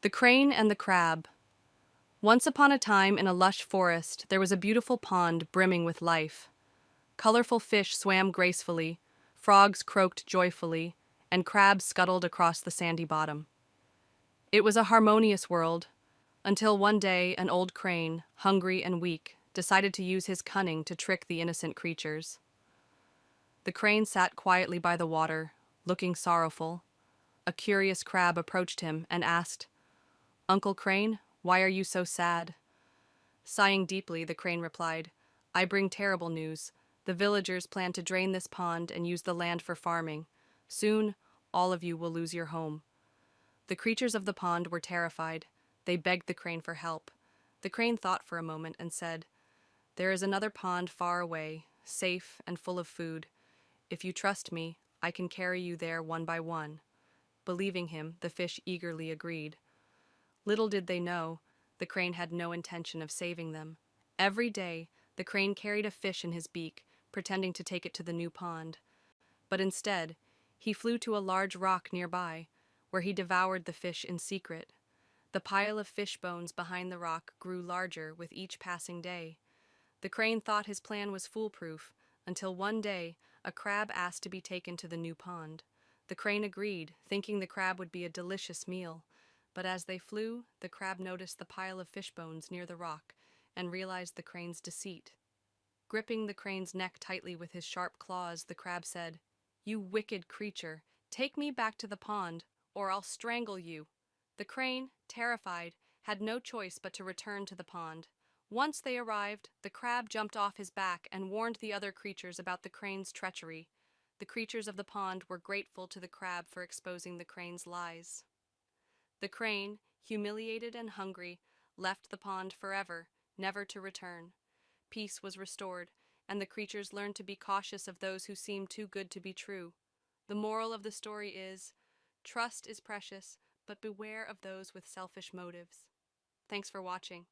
The Crane and the Crab. Once upon a time, in a lush forest, there was a beautiful pond brimming with life. Colorful fish swam gracefully, frogs croaked joyfully, and crabs scuttled across the sandy bottom. It was a harmonious world, until one day an old crane, hungry and weak, decided to use his cunning to trick the innocent creatures. The crane sat quietly by the water, looking sorrowful. A curious crab approached him and asked, "Uncle Crane, why are you so sad?" Sighing deeply, the crane replied, "I bring terrible news. The villagers plan to drain this pond and use the land for farming. Soon, all of you will lose your home." The creatures of the pond were terrified. They begged the crane for help. The crane thought for a moment and said, "There is another pond far away, safe and full of food. If you trust me, I can carry you there one by one." Believing him, the fish eagerly agreed. Little did they know, the crane had no intention of saving them. Every day, the crane carried a fish in his beak, pretending to take it to the new pond. But instead, he flew to a large rock nearby, where he devoured the fish in secret. The pile of fish bones behind the rock grew larger with each passing day. The crane thought his plan was foolproof, until one day a crab asked to be taken to the new pond. The crane agreed, thinking the crab would be a delicious meal. But as they flew, the crab noticed the pile of fish bones near the rock and realized the crane's deceit. Gripping the crane's neck tightly with his sharp claws, the crab said, "You wicked creature, take me back to the pond, or I'll strangle you." The crane, terrified, had no choice but to return to the pond. Once they arrived, the crab jumped off his back and warned the other creatures about the crane's treachery. The creatures of the pond were grateful to the crab for exposing the crane's lies. The crane, humiliated and hungry, left the pond forever, never to return. Peace was restored, and the creatures learned to be cautious of those who seem too good to be true. The moral of the story is, trust is precious, but beware of those with selfish motives. Thanks for watching.